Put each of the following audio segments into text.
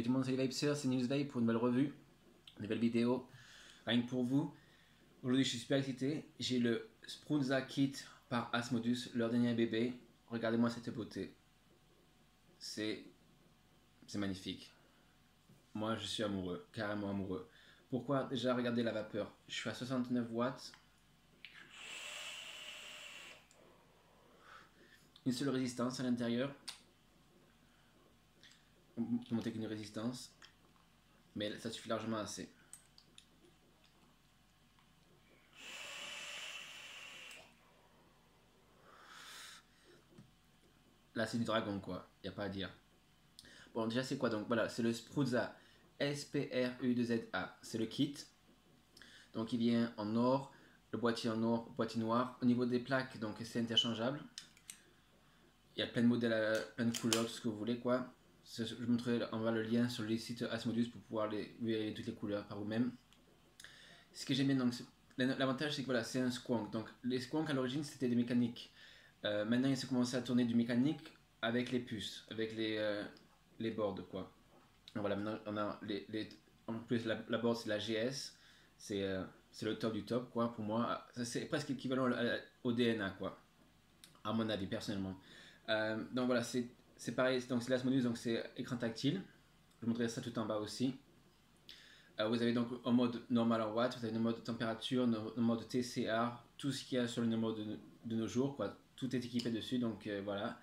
Salut tout le monde, c'est les Vapesers, c'est Newsvape pour une nouvelle revue, une nouvelle vidéo, rien que pour vous. Aujourd'hui je suis super excité, j'ai le Spruzza Kit par Asmodus, leur dernier bébé. Regardez-moi cette beauté, c'est magnifique. Moi je suis amoureux, carrément amoureux. Pourquoi? Déjà regardez la vapeur, je suis à 69 watts. Une seule résistance à l'intérieur. On peut monter qu'une résistance, mais ça suffit largement assez. Là c'est du dragon quoi, y a pas à dire. Bon déjà c'est quoi donc? Voilà, c'est le Spruzza SPRU2ZA, c'est le kit. Donc il vient en or, le boîtier en or, boîtier noir. Au niveau des plaques, donc c'est interchangeable. Il y a plein de modèles, plein de couleurs, tout ce que vous voulez quoi. Je vous montrerai en bas le lien sur le site Asmodus pour pouvoir vérifier toutes les couleurs par vous-même. Ce que j'aime bien donc, l'avantage c'est que voilà, c'est un squonk. Donc les squonks à l'origine c'était des mécaniques. Maintenant il s'est commencé à tourner du mécanique avec les puces, avec les boards quoi. Donc, voilà, maintenant on a en plus la board c'est la GS, c'est le top du top quoi pour moi. C'est presque équivalent au DNA quoi, à mon avis personnellement. Donc voilà, c'est pareil, donc c'est l'Asmodus, donc c'est écran tactile. Je vous montrerai ça tout en bas aussi. Vous avez donc en mode normal en watts, vous avez le mode température, le mode TCR, tout ce qu'il y a sur le mode de nos jours, quoi. Tout est équipé dessus, donc voilà.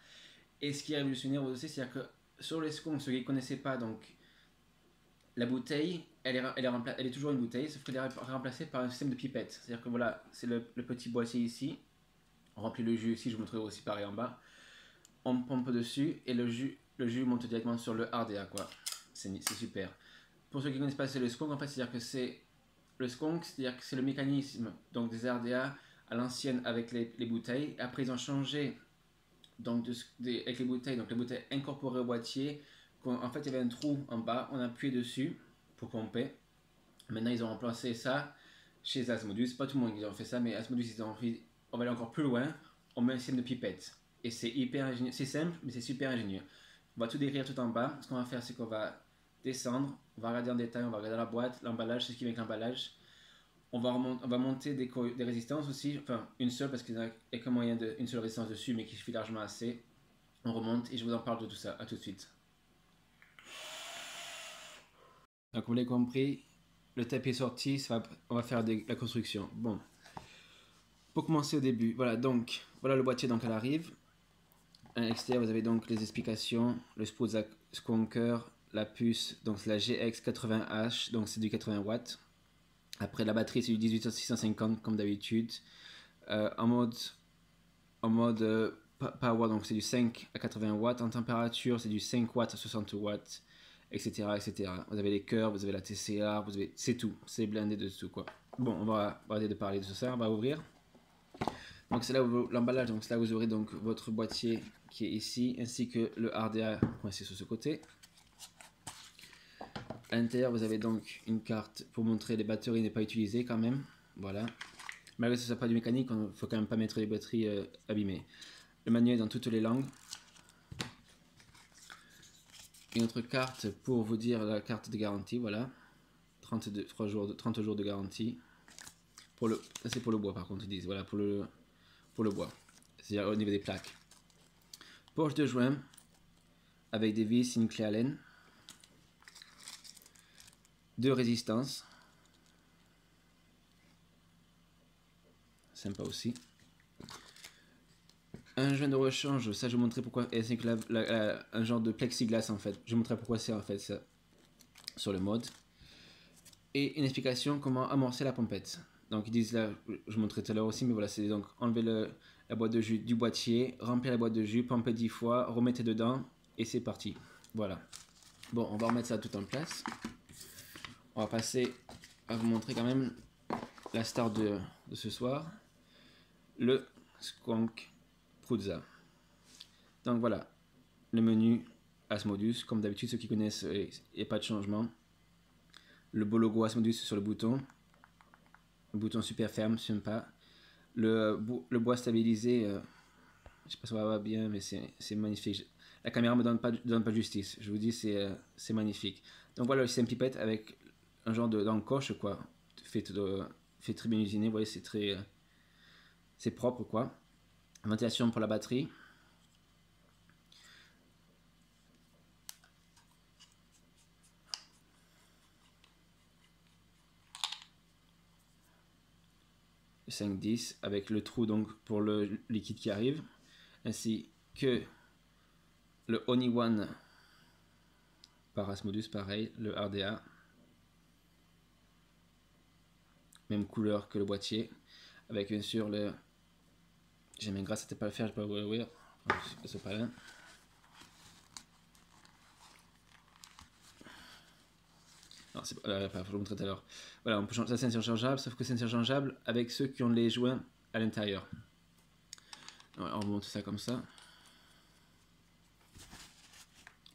Et ce qui est révolutionnaire aussi, c'est que sur les sconks, ceux qui ne connaissaient pas, donc la bouteille, elle est toujours une bouteille, sauf qu'elle est remplacée par un système de pipette. C'est-à-dire que voilà, c'est le petit boîtier ici, on remplit le jus ici, je vous montrerai aussi pareil en bas. On pompe dessus et le jus monte directement sur le RDA, quoi. C'est super. Pour ceux qui ne connaissent pas, c'est le skunk en fait, c'est-à-dire que c'est le skunk, c'est-à-dire que c'est le mécanisme donc des RDA à l'ancienne avec les bouteilles. Après ils ont changé donc avec les bouteilles, donc les bouteilles incorporées au boîtier. En fait il y avait un trou en bas, on appuyait dessus pour pomper. Maintenant ils ont remplacé ça chez Asmodus. Pas tout le monde qui ont fait ça, mais Asmodus ils ont fait, on va aller encore plus loin, on met un système de pipette. Et c'est hyper ingénieux, c'est simple mais c'est super ingénieux. On va tout décrire tout en bas. Ce qu'on va faire c'est qu'on va descendre, on va regarder en détail, on va regarder la boîte, l'emballage, c'est ce qui vient avec l'emballage. On va monter des résistances aussi, enfin une seule parce qu'il n'y a que moyen d'une seule résistance dessus mais qui suffit largement assez. On remonte et je vous en parle de tout ça, à tout de suite. Donc vous l'avez compris, le tapis est sorti, on va faire la construction. Bon, pour commencer au début, voilà donc, voilà le boîtier donc elle arrive. À l'extérieur vous avez donc les explications, le Spruzza Squonker, la puce, donc c'est la GX80H, donc c'est du 80 watts. Après la batterie c'est du 18650 comme d'habitude. En mode power donc c'est du 5 à 80 watts. En température c'est du 5 watts à 60 watts, etc. etc. Vous avez les cœurs, vous avez la TCR, c'est tout, c'est blindé de tout quoi. Bon, on va arrêter de parler de tout ça, on va ouvrir. Donc c'est là où l'emballage, donc c'est là où vous aurez donc votre boîtier qui est ici, ainsi que le RDA coincé sur ce côté. À l'intérieur, vous avez donc une carte pour montrer les batteries n'est pas utilisées quand même. Voilà. Malgré que ce soit pas du mécanique, il ne faut quand même pas mettre les batteries abîmées. Le manuel dans toutes les langues. Une autre carte pour vous dire la carte de garantie, voilà. 30 jours de garantie. Ça c'est pour le bois par contre, ils disent. Voilà, pour le bois. C'est-à-dire au niveau des plaques. Poche de joint avec des vis, une clé Allen. 2 résistances. Sympa aussi. Un joint de rechange, ça je vous montrerai pourquoi. Et c'est un genre de plexiglas en fait. Je vous montrerai pourquoi c'est en fait ça sur le mode. Et une explication comment amorcer la pompette. Donc ils disent là, je vous montrerai tout à l'heure aussi, mais voilà, c'est donc enlever la boîte de jus du boîtier, remplir la boîte de jus, pomper 10 fois, remettez dedans et c'est parti. Voilà. Bon, on va remettre ça tout en place. On va passer à vous montrer quand même la star de ce soir, le Skunk Spruzza. Donc voilà, le menu Asmodus, comme d'habitude, ceux qui connaissent, il n'y a pas de changement. Le beau logo Asmodus sur le bouton super ferme, sympa. Le bois stabilisé, je sais pas si ça va bien, mais c'est magnifique. la caméra me donne pas justice. Je vous dis, c'est magnifique. Donc voilà le système pipette avec un genre d'encoche, quoi. Fait très bien usiné, vous voyez, c'est propre, quoi. Ventilation pour la batterie. Le 5-10 avec le trou donc pour le liquide qui arrive, ainsi que le Honey One par Asmodus, pareil, le RDA, même couleur que le boîtier, avec bien sûr le... J'ai mis grâce, c'était pas le faire, je peux pas vous l'ouvrir, c'est pas là. Non, c'est pas, faut le montrer tout à l'heure. Voilà, on peut changer, ça c'est interchangeable, sauf que c'est interchangeable avec ceux qui ont les joints à l'intérieur. On vous montre ça comme ça.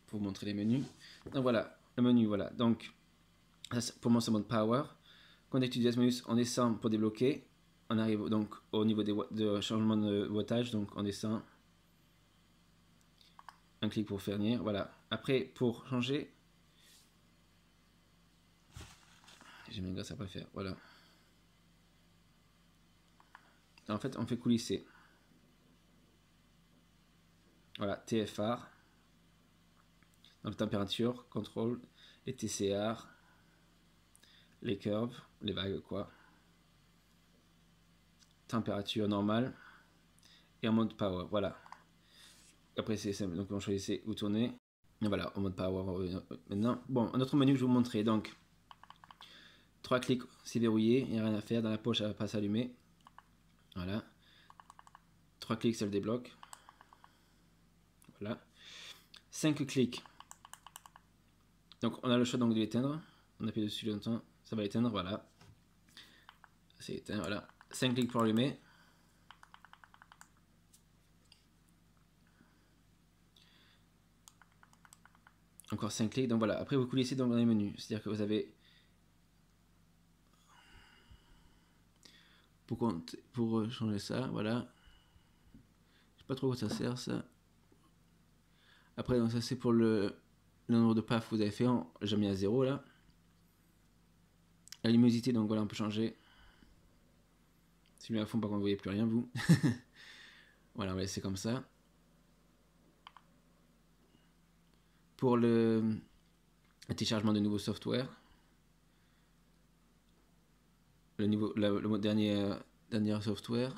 Pour vous montrer les menus. Donc voilà, le menu, voilà. Donc, pour moi, c'est mode power. Quand on utilise Asmodus, on descend pour débloquer. On arrive donc au niveau de changement de wattage. Donc, on descend. Un clic pour faire venir. Voilà. Après, pour changer. J'ai mis grâce à pas faire. Voilà. En fait, on fait coulisser. Voilà, TFR. Donc, température, contrôle, les TCR, les curves, les vagues, quoi. Température normale. Et en mode power. Voilà. Après, c'est simple. Donc, on choisit où tourner. Et voilà, en mode power maintenant. Bon, un autre menu que je vais vous montrer. Donc, 3 clics, c'est verrouillé. Il n'y a rien à faire. Dans la poche, elle va pas s'allumer. Voilà. 3 clics, ça le débloque. Voilà. 5 clics. Donc, on a le choix donc de l'éteindre. On appuie dessus longtemps. Ça va l'éteindre. Voilà. C'est éteint. Voilà. 5 clics pour allumer. Encore 5 clics. Donc voilà. Après, vous coulissez dans les menus. C'est-à-dire que vous avez. Pour changer ça. Voilà. Je sais pas trop quoi ça sert, ça. Après, donc ça, c'est pour le nombre de paf que vous avez fait. J'ai mis à 0 là. La luminosité, donc voilà, on peut changer. Si je mets à fond, par contre, vous voyez plus rien, vous. Voilà, on va laisser comme ça. Pour le téléchargement de nouveaux software, le dernier software.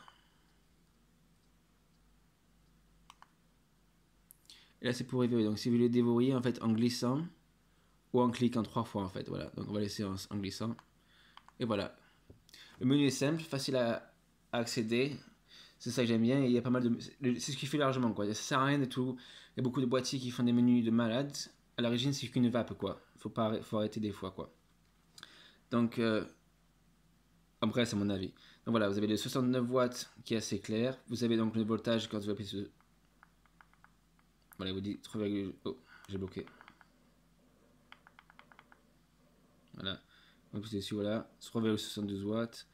Et là, c'est pour révéler. Donc, si vous voulez déverrouiller en fait en glissant ou en cliquant 3 fois en fait. Voilà. Donc, on va laisser en glissant. Et voilà. Le menu est simple, facile à accéder. C'est ça que j'aime bien. Et il y a pas mal de. C'est ce qui fait largement quoi. Ça sert à rien de tout. Il y a beaucoup de boîtiers qui font des menus de malades. À l'origine, c'est qu'une vape quoi. Faut arrêter des fois quoi. Donc, après, c'est mon avis. Donc voilà, vous avez le 69 watts qui est assez clair. Vous avez donc le voltage quand vous appuyez sur. Voilà, il vous dit 3, oh, j'ai bloqué. Voilà. Donc c'est dessus, voilà. 3,72 watts.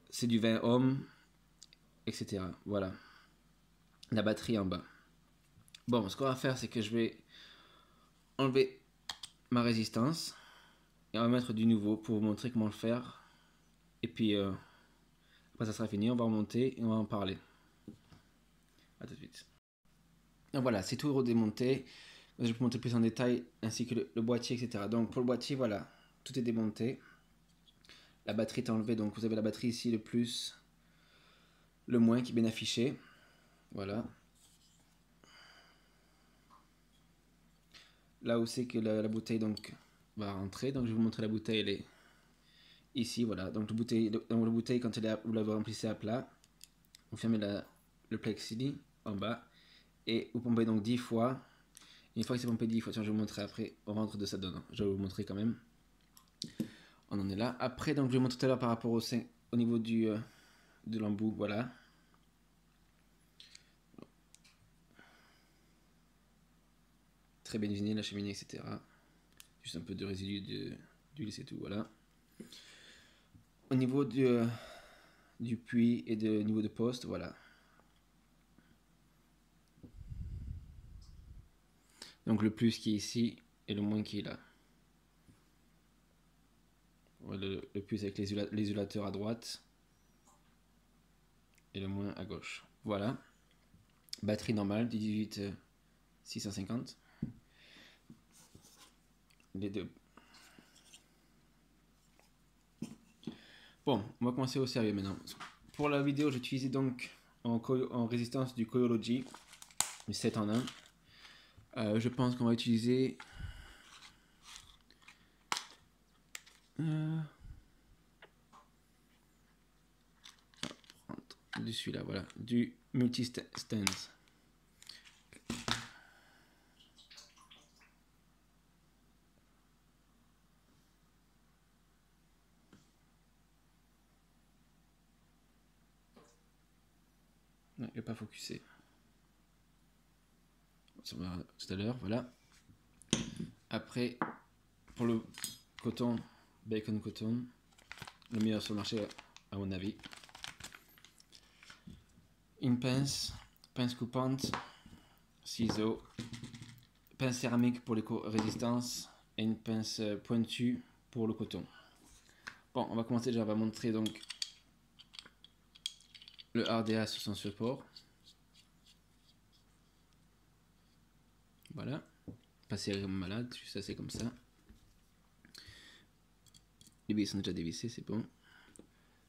C'est du 20 ohms, etc. Voilà. La batterie en bas. Bon, ce qu'on va faire, c'est que je vais enlever ma résistance et on va mettre du nouveau pour vous montrer comment le faire. Et puis, après ça sera fini, on va remonter et on va en parler. A tout de suite. Donc voilà, c'est tout redémonté. Je vais vous montrer plus en détail, ainsi que le boîtier, etc. Donc pour le boîtier, voilà, tout est démonté. La batterie est enlevée, donc vous avez la batterie ici, le plus, le moins qui est bien affiché. Voilà. Là où c'est que la bouteille donc va rentrer, donc je vais vous montrer la bouteille, elle est ici, voilà. Donc la bouteille quand vous la remplissez à plat, vous fermez le plexi en bas et vous pompez donc 10 fois. Une fois que c'est pompé 10 fois, tiens, je vais vous montrer après, on rentre de ça dedans. Je vais vous montrer quand même. On en est là. Après, donc je vais vous montrer tout à l'heure par rapport au niveau de l'embout, voilà. Très bien usiné, la cheminée, etc. Juste un peu de résidus d'huile, c'est tout, voilà. Au niveau du puits et du niveau de poste, voilà. Donc le plus qui est ici et le moins qui est là. Le plus avec l'isolateur à droite et le moins à gauche. Voilà. Batterie normale du 18 650. Les deux. Bon, on va commencer au sérieux maintenant. Pour la vidéo, j'ai utilisé donc en résistance du Coyology, du 7 en 1. Je pense qu'on va utiliser de celui-là, voilà, du multi-stance. Non, il n'est pas focusé. Ça va tout à l'heure, voilà. Après, pour le coton, bacon coton, le meilleur sur le marché à mon avis. Une pince coupante, ciseaux, pince céramique pour les résistances et une pince pointue pour le coton. Bon, on va commencer déjà, on va montrer donc le RDA sur son support. Voilà, pas serré comme malade, juste assez comme ça. Les billes sont déjà dévissées, c'est bon.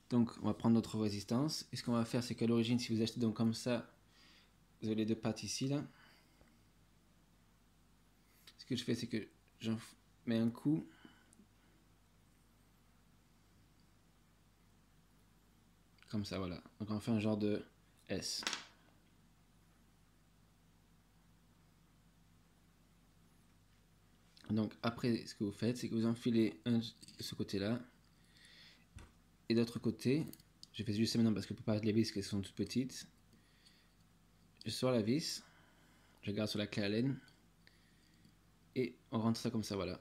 Donc on va prendre notre résistance. Et ce qu'on va faire, c'est qu'à l'origine, si vous achetez donc comme ça, vous avez les deux pattes ici là. Ce que je fais, c'est que j'en mets un coup. Comme ça, voilà. Donc on fait un genre de S. Donc après, ce que vous faites, c'est que vous enfilez un de ce côté-là. Et d'autre côté, je fais juste ça maintenant parce que je peux pas mettre les vis, qu'elles sont toutes petites. Je sors la vis, je garde sur la clé Allen. Et on rentre ça comme ça, voilà.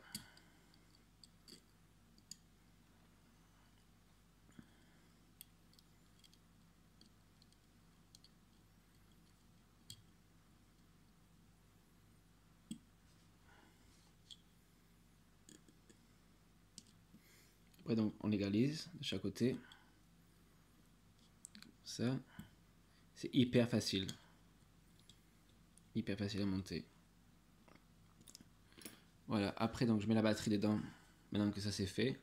Après donc on égalise de chaque côté. Ça, c'est hyper facile. Hyper facile à monter. Voilà, après donc je mets la batterie dedans, maintenant que ça c'est fait.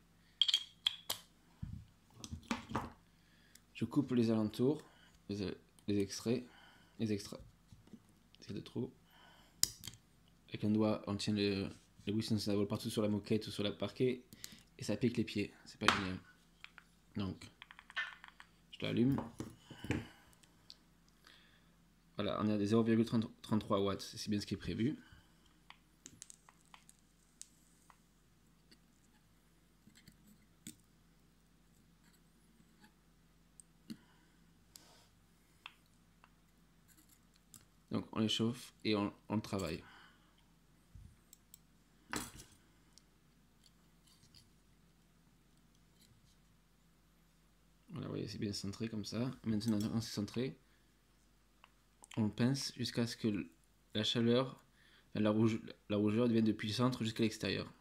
Je coupe les alentours, les extraits, les extras. C'est de trop. Avec un doigt, on tient le bout, sinon ça vole partout sur la moquette ou sur le parquet et ça pique les pieds. C'est pas génial. Donc, je l'allume. Voilà, on est à des 0,33 watts, c'est bien ce qui est prévu. Donc on les chauffe et on le travaille. Voilà, vous voyez, c'est bien centré comme ça. Maintenant, quand c'est centré, on pince jusqu'à ce que la chaleur, la rougeur devienne depuis le centre jusqu'à l'extérieur.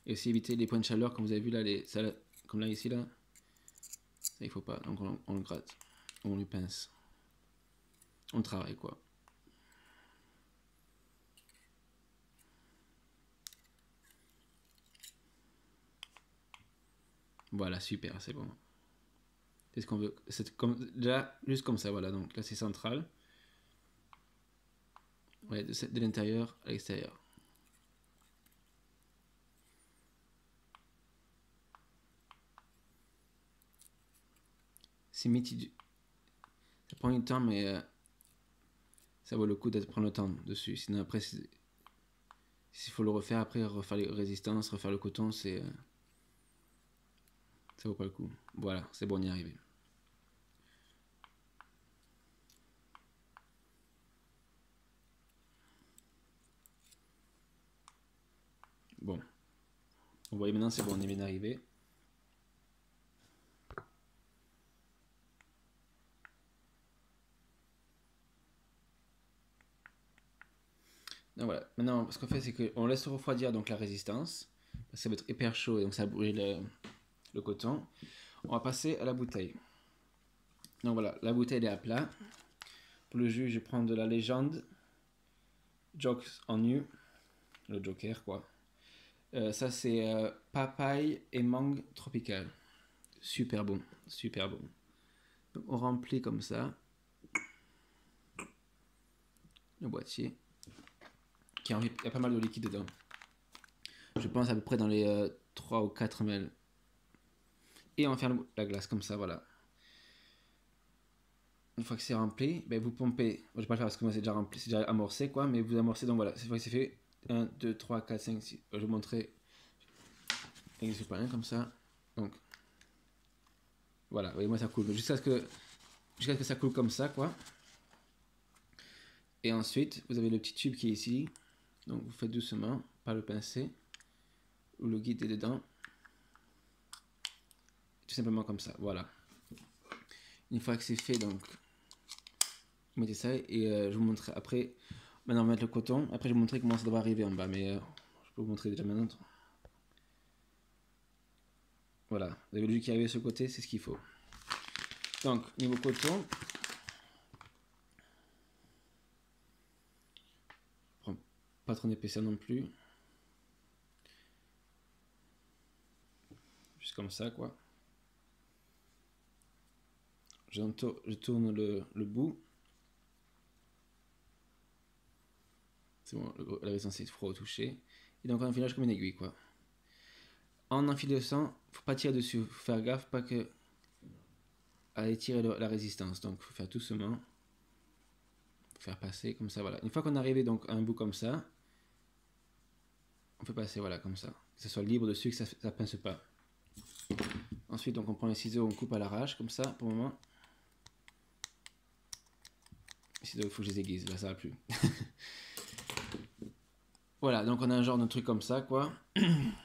Et aussi éviter les points de chaleur, comme vous avez vu là, comme là ici, là. Ça, il faut pas. Donc on le gratte. On lui pince. On travaille quoi. Voilà, super, c'est bon. C'est ce qu'on veut. C'est comme, déjà, juste comme ça, voilà. Donc là, c'est central. Ouais, de l'intérieur à l'extérieur. C'est métier. Ça prend du temps, mais ça vaut le coup d'être prendre le temps dessus. Sinon, après, s'il faut le refaire, après, refaire les résistances, refaire le coton, ça vaut pas le coup. Voilà, c'est bon, on y est arrivé. Bon. Vous voyez maintenant, c'est bon, on est bien arrivé. Donc voilà, maintenant ce qu'on fait c'est qu'on laisse refroidir donc la résistance, parce que ça va être hyper chaud et donc ça va brûler le coton. On va passer à la bouteille. Donc voilà, la bouteille est à plat. Pour le jus, je prends de la légende Jokes on You, le Joker quoi. Ça c'est papaye et mangue tropical. Super bon, super bon. Donc, on remplit comme ça le boîtier. Il y a pas mal de liquide dedans. Je pense à peu près dans les 3 ou 4 ml. Et on va faire la glace comme ça, voilà. Une fois que c'est rempli, ben vous pompez. Moi, je vais pas le faire parce que moi c'est déjà rempli, c'est déjà amorcé quoi, mais vous amorcez donc voilà. Cette fois que c'est fait, 1, 2, 3, 4, 5, 6. Je vais vous montrer. Et c'est pas rien comme ça. Donc voilà, vous voyez, moi ça coule. Jusqu'à ce que ça coule comme ça quoi. Et ensuite, vous avez le petit tube qui est ici. Donc vous faites doucement, pas le pincer. Ou le guide est dedans. Tout simplement comme ça, voilà. Une fois que c'est fait, donc vous mettez ça et je vous montrerai après. Maintenant on va mettre le coton. Après je vais vous montrer comment ça doit arriver en bas, mais je peux vous montrer déjà maintenant. Voilà, vous avez le jus qui est arrivé de ce côté, c'est ce qu'il faut. Donc niveau coton, prends pas trop d'épaisseur non plus. Juste comme ça quoi. Je tourne le bout. C'est bon, la résistance est froid au toucher. Et donc on enfilage comme une aiguille quoi. En enfilant, faut pas tirer dessus, faut faire gaffe pas que à étirer la résistance. Donc faut faire doucement, faut faire passer comme ça voilà. Une fois qu'on est arrivé donc à un bout comme ça, on fait passer voilà comme ça, que ça soit libre dessus, que ça pince pas. Ensuite donc on prend les ciseaux, on coupe à l'arrache comme ça pour le moment. Les ciseaux, il faut que je les aiguise, là ça va plus. Voilà, donc on a un genre de truc comme ça quoi,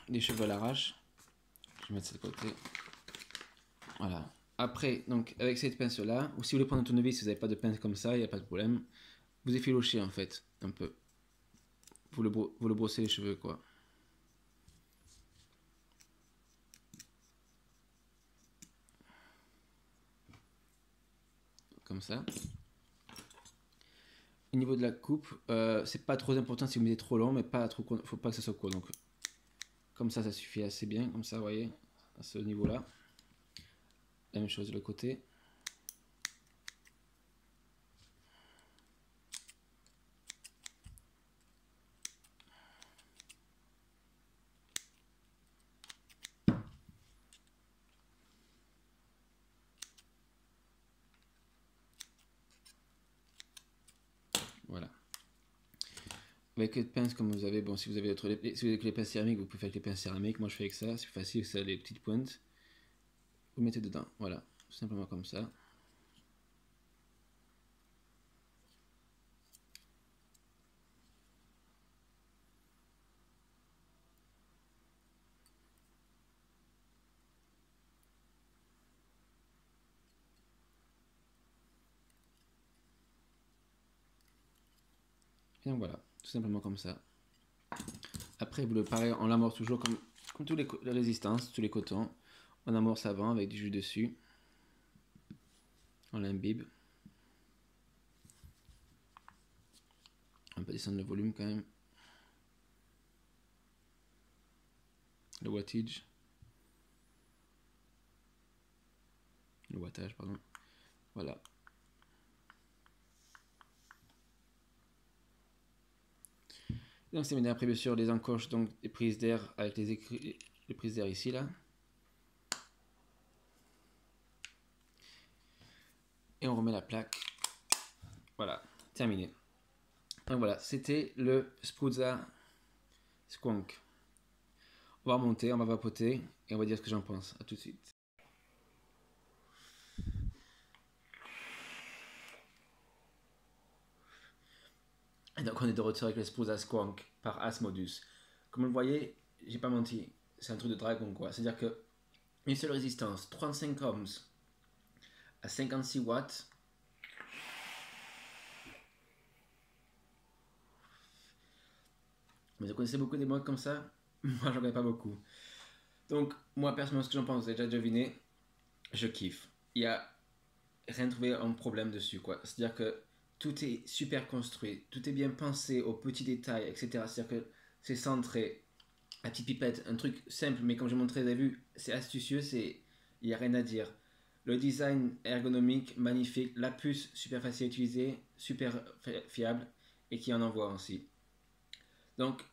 des cheveux à l'arrache. Je vais mettre ça de côté. Voilà. Après, donc avec cette pince là, ou si vous voulez prendre un tournevis, si vous n'avez pas de pince comme ça, il n'y a pas de problème. Vous effilocher en fait, un peu. Vous le brossez les cheveux quoi. Comme ça. Au niveau de la coupe, c'est pas trop important si vous mettez trop long, mais pas trop, faut pas que ça soit court. Donc, comme ça suffit assez bien. Comme ça, vous voyez, à ce niveau-là. La même chose de l'autre côté. Voilà. Avec les pinces comme vous avez, bon, si vous avez que les pinces céramiques, vous pouvez faire avec les pinces céramiques. Moi, je fais avec ça, c'est facile, ça a les petites pointes. Vous mettez dedans, voilà, tout simplement comme ça. Et donc voilà, tout simplement comme ça. Après, vous le pareil, on l'amorce toujours comme tous les résistances, tous les cotons. On amorce avant avec du jus dessus. On l'imbibe. On peut descendre le volume quand même. Le wattage. Le wattage, pardon. Voilà. Donc c'est maintenant après bien sûr les encoches, donc les prises d'air avec les prises d'air ici là. Et on remet la plaque. Voilà, terminé. Donc voilà, c'était le Spruzza Squonk. On va remonter, on va vapoter et on va dire ce que j'en pense. A tout de suite. Et donc on est de retour avec le Spruzza Squonk par Asmodus. Comme vous le voyez, j'ai pas menti, c'est un truc de dragon quoi. C'est-à-dire que une seule résistance, 35 ohms à 56 watts. Mais vous connaissez beaucoup des modes comme ça? Moi j'en connais pas beaucoup. Donc moi personnellement ce que j'en pense, vous avez déjà deviné, je kiffe. Il y a rien trouvé un problème dessus quoi. C'est-à-dire que tout est super construit, tout est bien pensé aux petits détails, etc. C'est-à-dire que c'est centré. La petite pipette, un truc simple, mais comme j'ai montré, vous avez vu, c'est astucieux, il n'y a rien à dire. Le design ergonomique, magnifique, la puce, super facile à utiliser, super fiable, et qui en envoie aussi. Donc,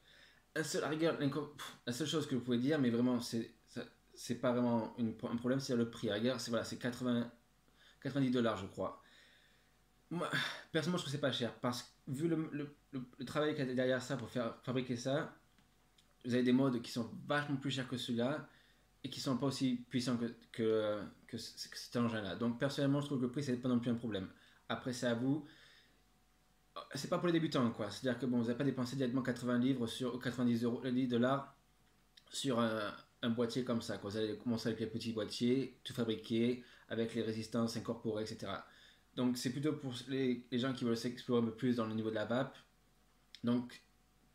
la seule chose que vous pouvez dire, mais vraiment, c'est pas vraiment un problème, c'est le prix. À la rigueur, c'est voilà, 90 $, je crois. Moi, personnellement, je trouve que c'est pas cher, parce que vu le travail qu'il y a derrière ça pour fabriquer ça, vous avez des modes qui sont vachement plus chers que celui-là et qui sont pas aussi puissants que cet engin-là. Donc personnellement, je trouve que le prix, c'est pas non plus un problème. Après, c'est à vous. C'est pas pour les débutants, quoi. C'est-à-dire que bon, vous n'avez pas dépensé directement 80 livres sur 90 euros, $, sur un boîtier comme ça, quoi. Vous allez commencer avec les petits boîtiers, tout fabriqué, avec les résistances incorporées, etc. Donc c'est plutôt pour les gens qui veulent s'explorer un peu plus dans le niveau de la vape. Donc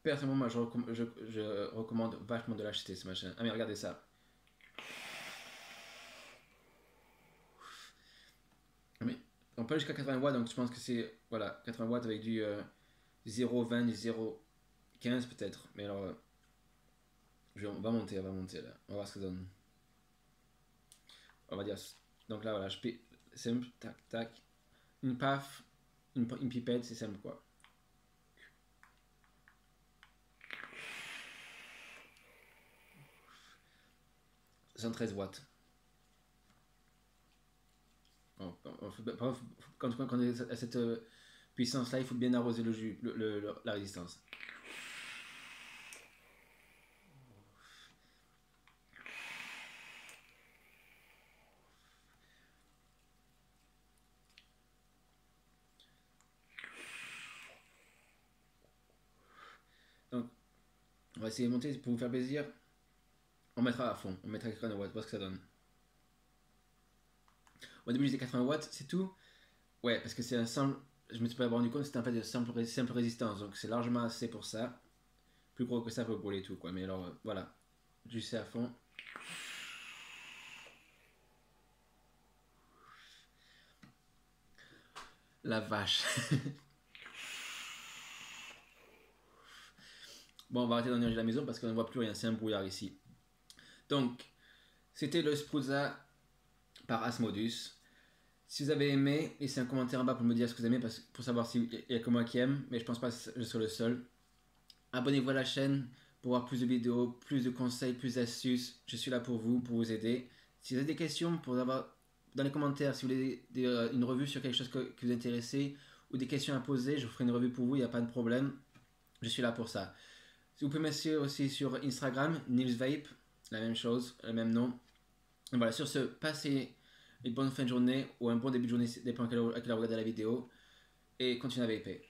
personnellement, moi, je recommande vachement de l'acheter, ce machin. Ah mais regardez ça. Ah, mais on peut aller jusqu'à 80 watts, donc je pense que c'est voilà, 80 watts avec du 0,20, du 0,15 peut-être. Mais alors, on va monter là. On va voir ce que ça donne. On va dire. Donc là, voilà, je paie simple, tac, tac. Une paf, une pipette, c'est simple quoi. 113 watts. Bon, quand on est à cette puissance-là, il faut bien arroser le jus, la résistance. Donc, on va essayer de monter pour vous faire plaisir. On mettra à fond, on mettra 80 watts, voir ce que ça donne. Au début, je disais 80 watts, c'est tout. Ouais, parce que c'est un simple. Je me suis pas rendu compte que c'était en fait de simple résistance, donc c'est largement assez pour ça. Plus gros que ça peut brûler tout, quoi. Mais alors, voilà. Je sais à fond. La vache. Bon, on va arrêter d'énergie la maison parce qu'on ne voit plus rien, c'est un brouillard ici. Donc, c'était le Spruza par Asmodus. Si vous avez aimé, laissez un commentaire en bas pour me dire ce que vous aimez pour savoir s'il y a que moi qui aime, mais je pense pas que je sois le seul. Abonnez-vous à la chaîne pour voir plus de vidéos, plus de conseils, plus d'astuces. Je suis là pour vous aider. Si vous avez des questions, pour avoir dans les commentaires, si vous voulez une revue sur quelque chose que vous intéressez ou des questions à poser, je vous ferai une revue pour vous, il n'y a pas de problème. Je suis là pour ça. Si vous pouvez me suivre aussi sur Instagram, Nils Vape, la même chose, le même nom. Et voilà, sur ce, passez une bonne fin de journée ou un bon début de journée, dépend à quelle heure vous regardez la vidéo, et continuez à vaper.